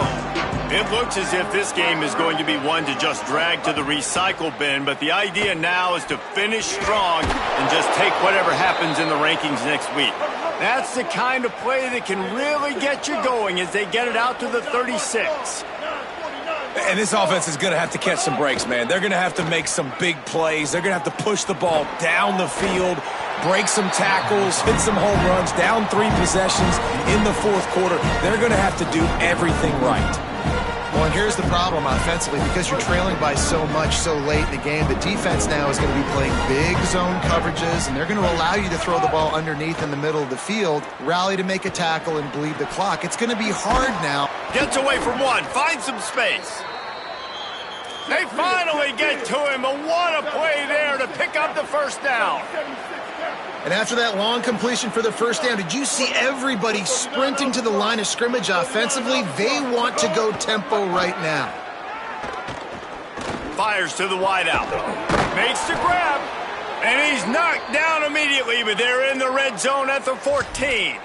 It looks as if this game is going to be one to just drag to the recycle bin, but the idea now is to finish strong and just take whatever happens in the rankings next week. That's the kind of play that can really get you going as they get it out to the 36. And this offense is going to have to catch some breaks, man. They're going to have to make some big plays. They're going to have to push the ball down the field, break some tackles, hit some home runs, down 3 possessions in the 4th quarter. They're going to have to do everything right. Well, and here's the problem offensively. Because you're trailing by so much so late in the game, the defense now is going to be playing big zone coverages, and they're going to allow you to throw the ball underneath in the middle of the field, rally to make a tackle, and bleed the clock. It's going to be hard now. Gets away from one, finds some space. They finally get to him, but what a play there to pick up the first down. And after that long completion for the first down, did you see everybody sprinting to the line of scrimmage offensively? They want to go tempo right now. Fires to the wideout. Makes the grab. And he's knocked down immediately, but they're in the red zone at the 14.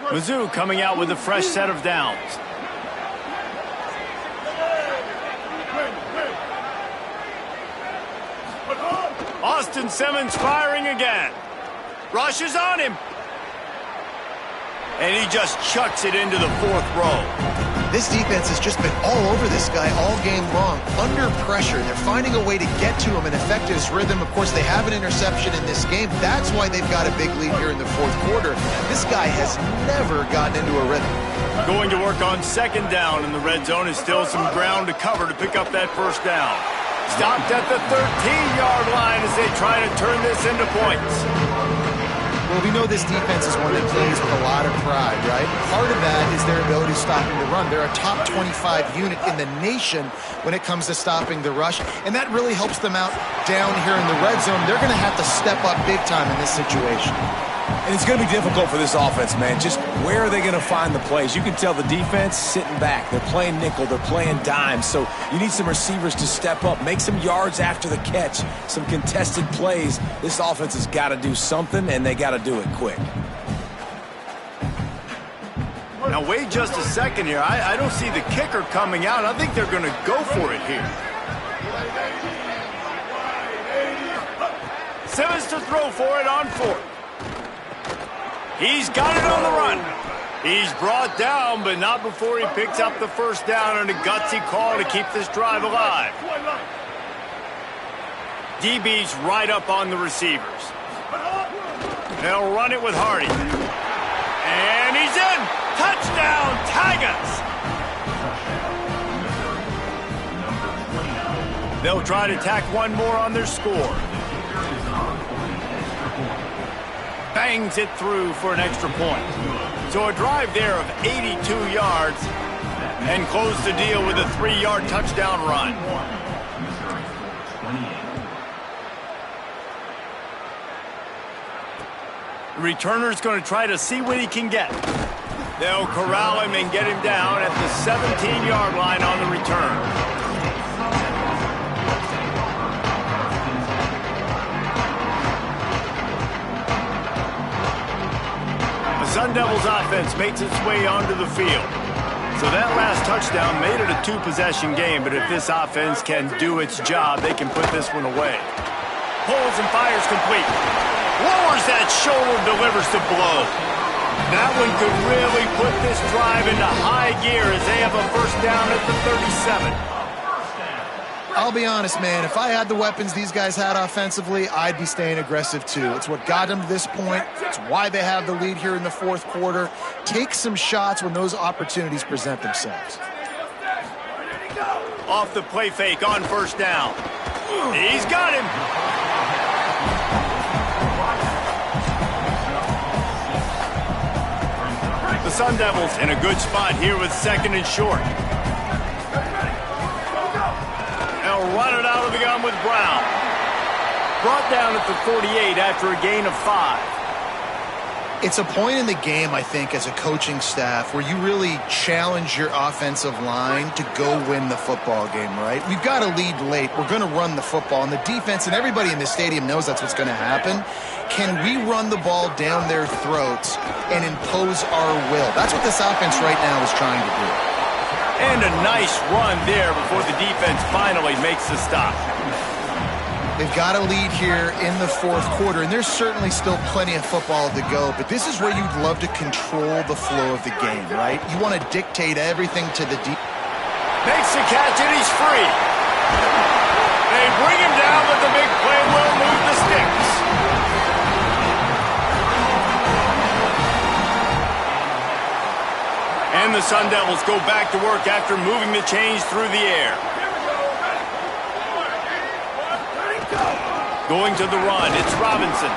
Mizzou coming out with a fresh set of downs. Austin Simmons firing again. Rushes on him. And he just chucks it into the 4th row. This defense has just been all over this guy all game long. Under pressure, they're finding a way to get to him and affect his rhythm. Of course, they have an interception in this game. That's why they've got a big lead here in the 4th quarter. This guy has never gotten into a rhythm. Going to work on 2nd down, and the red zone is still some ground to cover to pick up that first down. Stopped at the 13-yard line as they try to turn this into points. Well, we know this defense is one that plays with a lot of pride, right? Part of that is their ability stopping the run. They're a top 25 unit in the nation when it comes to stopping the rush, and that really helps them out down here in the red zone. They're going to have to step up big time in this situation. And it's going to be difficult for this offense, man. Just where are they going to find the plays? You can tell the defense sitting back. They're playing nickel. They're playing dime. So you need some receivers to step up, make some yards after the catch, some contested plays. This offense has got to do something, and they got to do it quick. Now, wait just a second here. I don't see the kicker coming out. I think they're going to go for it here. Simmons to throw for it on 4th. He's got it on the run. He's brought down, but not before he picks up the first down and a gutsy call to keep this drive alive. DB's right up on the receivers. They'll run it with Hardy. And he's in. Touchdown, Tigers. They'll try to tack one more on their score. Bangs it through for an extra point. So a drive there of 82 yards and close the deal with a 3-yard touchdown run. The returner's going to try to see what he can get. They'll corral him and get him down at the 17-yard line on the return. The Sun Devils offense makes its way onto the field. So that last touchdown made it a 2-possession game, but if this offense can do its job, they can put this one away. Pulls and fires complete. Lowers that shoulder, delivers the blow. That one could really put this drive into high gear as they have a first down at the 37. I'll be honest, man, if I had the weapons these guys had offensively, I'd be staying aggressive too. It's what got them to this point. It's why they have the lead here in the fourth quarter. Take some shots when those opportunities present themselves. Off the play fake on first down. He's got him. The Sun Devils in a good spot here with second and short. They'll run it out of the gun with Brown. Brought down at the 48 after a gain of 5. It's a point in the game, I think, as a coaching staff where you really challenge your offensive line to go win the football game, right? We've got to lead late. We're going to run the football, and the defense and everybody in the stadium knows that's what's going to happen. Can we run the ball down their throats and impose our will? That's what this offense right now is trying to do. And a nice run there before the defense finally makes the stop. They've got a lead here in the fourth quarter, and there's certainly still plenty of football to go, but this is where you'd love to control the flow of the game, right? You want to dictate everything to the deep. Makes the catch, and he's free. They bring him down, but the big play will move the sticks. And the Sun Devils go back to work after moving the chains through the air. Going to the run, it's Robinson.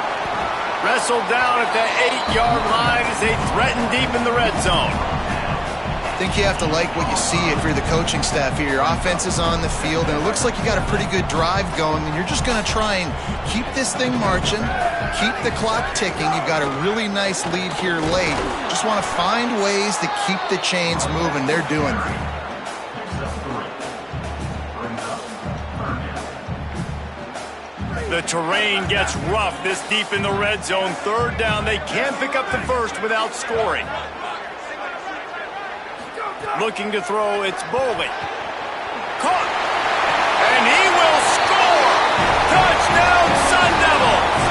Wrestled down at the 8-yard line as they threaten deep in the red zone. I think you have to like what you see if you're the coaching staff here. Your offense is on the field, and it looks like you got a pretty good drive going, and you're just going to try and keep this thing marching, keep the clock ticking. You've got a really nice lead here late. Just want to find ways to keep the chains moving. They're doing that. The terrain gets rough this deep in the red zone. Third down, they can't pick up the first without scoring. Looking to throw, it's Boley. Caught! And he will score! Touchdown, Sun Devils!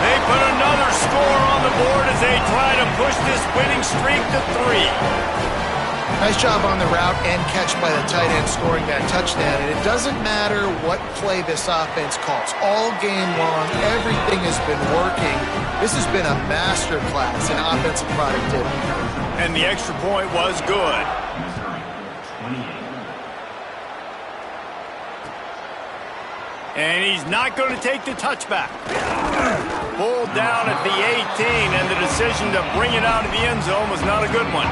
They put another score on the board as they try to push this winning streak to 3. Nice job on the route and catch by the tight end scoring that touchdown. And it doesn't matter what play this offense calls. All game long, everything has been working. This has been a masterclass in offensive productivity. And the extra point was good. And he's not going to take the touchback. Pulled down at the 18, and the decision to bring it out of the end zone was not a good one.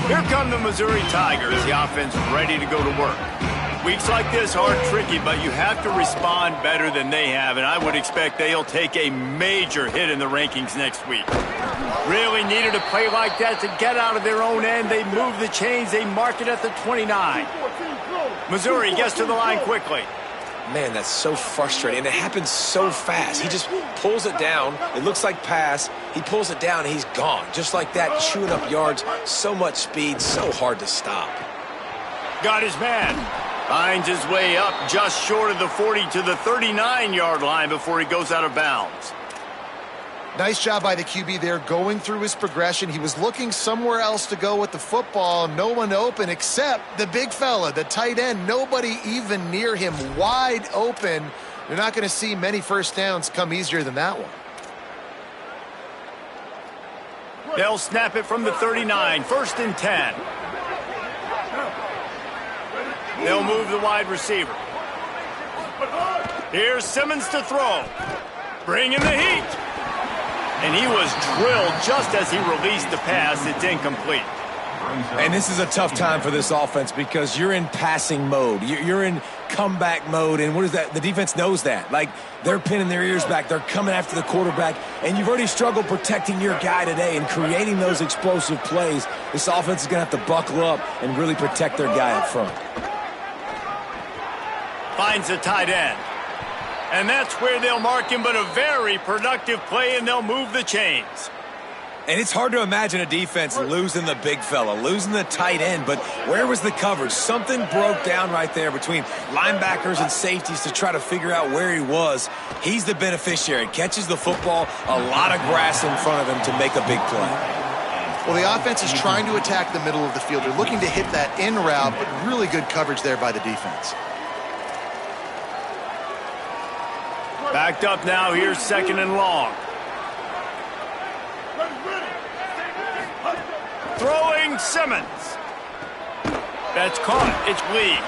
Here come the Missouri Tigers, the offense ready to go to work. Weeks like this are tricky, but you have to respond better than they have, and I would expect they'll take a major hit in the rankings next week. Really needed a play like that to get out of their own end. They move the chains. They mark it at the 29. Missouri gets to the line quickly. Man, that's so frustrating, and it happens so fast. He just pulls it down. It looks like pass. He pulls it down, and he's gone. Just like that, chewing up yards. So much speed, so hard to stop. Got his man. Finds his way up just short of the 40 to the 39-yard line before he goes out of bounds. Nice job by the QB there going through his progression. He was looking somewhere else to go with the football. No one open except the big fella, the tight end. Nobody even near him. Wide open You're not going to see many first downs come easier than that one. They'll snap it from the 39, 1st and 10. They'll move the wide receiver. Here's Simmons to throw. Bring in the heat. And he was drilled just as he released the pass. It's incomplete. And this is a tough time for this offense because you're in passing mode. You're in comeback mode, and what is that? The defense knows that. Like, they're pinning their ears back. They're coming after the quarterback, and you've already struggled protecting your guy today and creating those explosive plays. This offense is going to have to buckle up and really protect their guy up front. Finds a tight end. And that's where they'll mark him, but a very productive play, and they'll move the chains. And it's hard to imagine a defense losing the big fella, losing the tight end, but where was the coverage? Something broke down right there between linebackers and safeties to try to figure out where he was. He's the beneficiary. Catches the football, a lot of grass in front of him to make a big play. Well, the offense is trying to attack the middle of the field. They're looking to hit that in route, but really good coverage there by the defense. Backed up now, here's 2nd and long. Throwing Simmons. That's caught. It's Lee.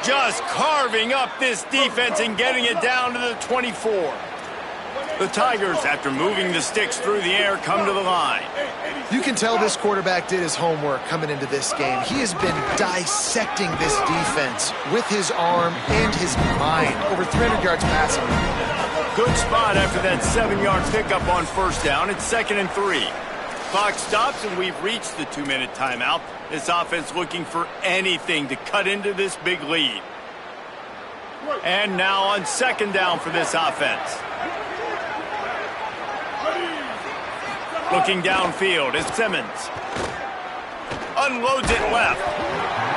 Just carving up this defense and getting it down to the 24. The Tigers, after moving the sticks through the air, come to the line. You can tell this quarterback did his homework coming into this game. He has been dissecting this defense with his arm and his mind. Over 300 yards passing. Good spot after that 7-yard pickup on 1st down. It's 2nd and 3. Clock stops, and we've reached the 2-minute timeout. This offense looking for anything to cut into this big lead. And now on 2nd down for this offense. Looking downfield is Simmons. Unloads it left.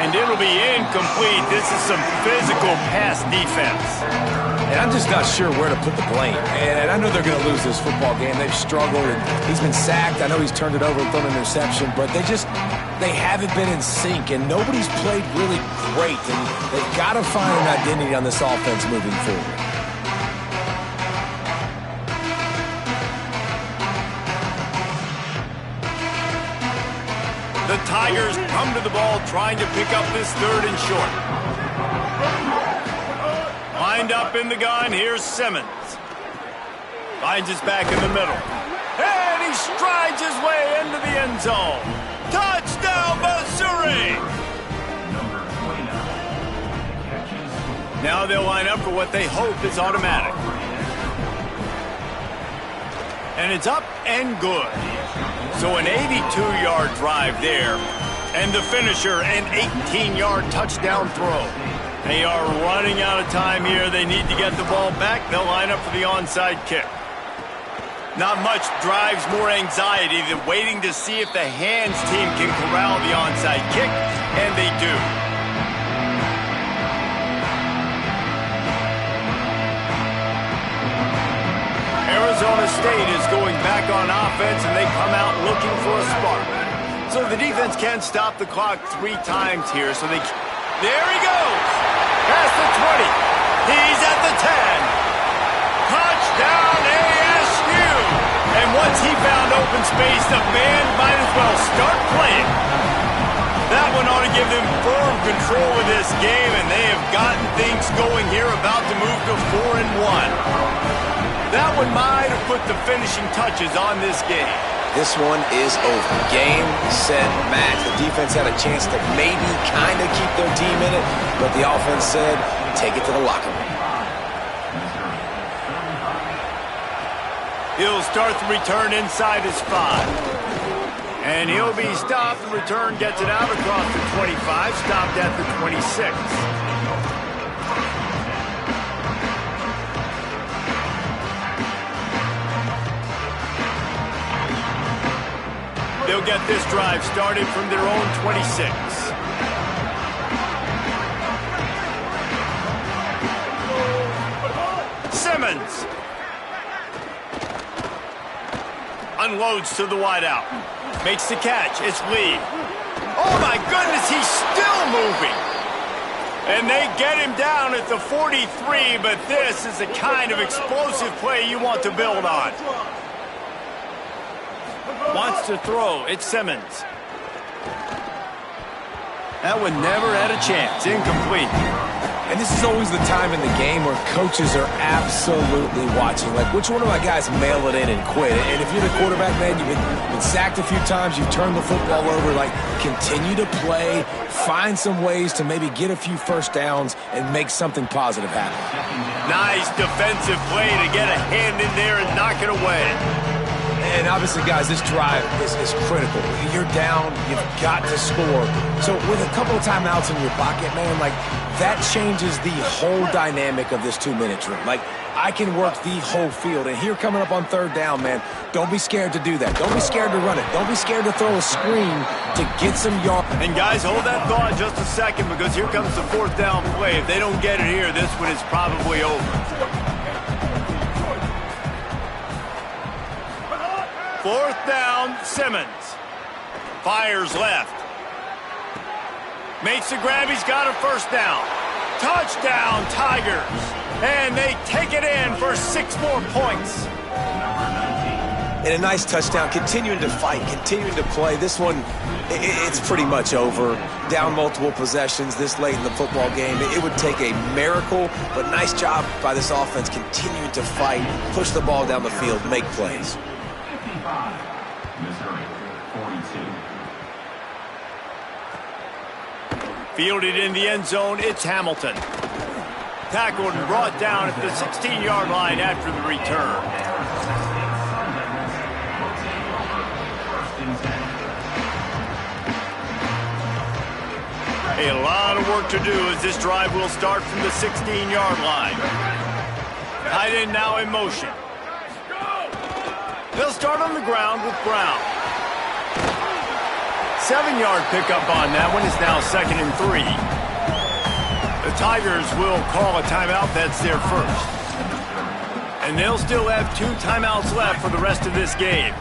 And it'll be incomplete. This is some physical pass defense. And I'm just not sure where to put the blame. And I know they're going to lose this football game. They've struggled, and he's been sacked. I know he's turned it over and thrown an interception, but they haven't been in sync, and nobody's played really great. And they've got to find an identity on this offense moving forward. The Tigers come to the ball trying to pick up this 3rd and short. Lined up in the gun, here's Simmons. Finds his back in the middle. And he strides his way into the end zone. Touchdown, Missouri! Now they'll line up for what they hope is automatic. And it's up and good. So an 82-yard drive there. And the finisher, an 18-yard touchdown throw. They are running out of time here. They need to get the ball back. They'll line up for the onside kick. Not much drives more anxiety than waiting to see if the hands team can corral the onside kick, and they do. Arizona State is going back on offense, and they come out looking for a spark. So the defense can't stop the clock 3 times here, so they... There he goes! Past the 20. He's at the 10. Touchdown, ASU! And once he found open space, the band might as well start playing. That one ought to give them firm control of this game, and they have gotten things going here, about to move to 4-1. That one might have put the finishing touches on this game. This one is over. Game, set, match. The defense had a chance to maybe kind of keep their team in it, but the offense said, take it to the locker room. He'll start the return inside his 5. And he'll be stopped. The return gets it out across the 25, stopped at the 26. They'll get this drive started from their own 26. Simmons. Unloads to the wideout. Makes the catch. It's Lee. Oh, my goodness, he's still moving. And they get him down at the 43, but this is the kind of explosive play you want to build on. Wants to throw. It's Simmons. That one never had a chance. Incomplete. And this is always the time in the game where coaches are absolutely watching. Like, which one of my guys mail it in and quit? And if you're the quarterback, man, you've been sacked a few times, you've turned the football over. Like, continue to play, find some ways to maybe get a few first downs and make something positive happen. Nice defensive play to get a hand in there and knock it away. And obviously, guys, this drive is critical. You're down, you've got to score. So with a couple of timeouts in your pocket, man, like, that changes the whole dynamic of this 2-minute drill. Like, I can work the whole field. And here coming up on third down, man, don't be scared to do that. Don't be scared to run it. Don't be scared to throw a screen to get some yards. And guys, hold that thought just a second, because here comes the fourth down play. If they don't get it here, this one is probably over. Fourth down, Simmons. Fires left. Makes the grab, he's got a first down. Touchdown, Tigers. And they take it in for 6 more points. And a nice touchdown, continuing to fight, continuing to play. This one, it's pretty much over. Down multiple possessions this late in the football game. It would take a miracle, but nice job by this offense continuing to fight, push the ball down the field, make plays. Fielded in the end zone, it's Hamilton. Tackled and brought down at the 16-yard line after the return. A lot of work to do as this drive will start from the 16-yard line. Tight end now in motion. They'll start on the ground with Brown. 7-yard pickup on that one. Is now 2nd and 3. The Tigers will call a timeout. That's their first. And they'll still have 2 timeouts left for the rest of this game.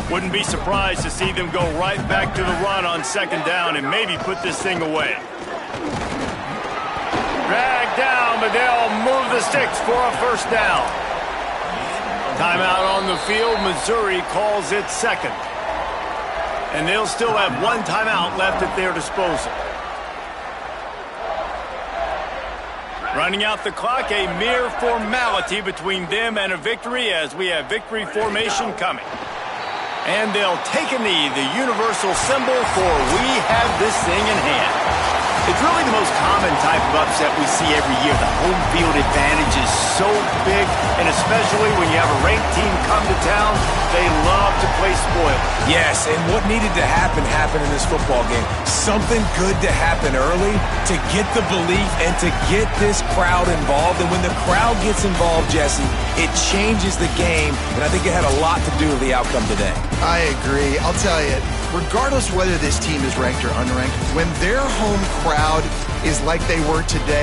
Wouldn't be surprised to see them go right back to the run on 2nd down and maybe put this thing away. Drag down, but they'll move the sticks for a first down. Timeout on the field. Missouri calls it 2nd. And they'll still have 1 timeout left at their disposal. Running out the clock, a mere formality between them and a victory as we have victory formation coming. And they'll take a knee, the universal symbol for we have this thing in hand. It's really the most common type of upset we see every year. The home field advantage is so big, and especially when you have a ranked team come to town, they love to play spoiled. Yes, and what needed to happen happened in this football game. Something good to happen early to get the belief and to get this crowd involved. And when the crowd gets involved, Jesse, it changes the game, and I think it had a lot to do with the outcome today. I agree. I'll tell you, regardless whether this team is ranked or unranked, when their home crowd is like they were today,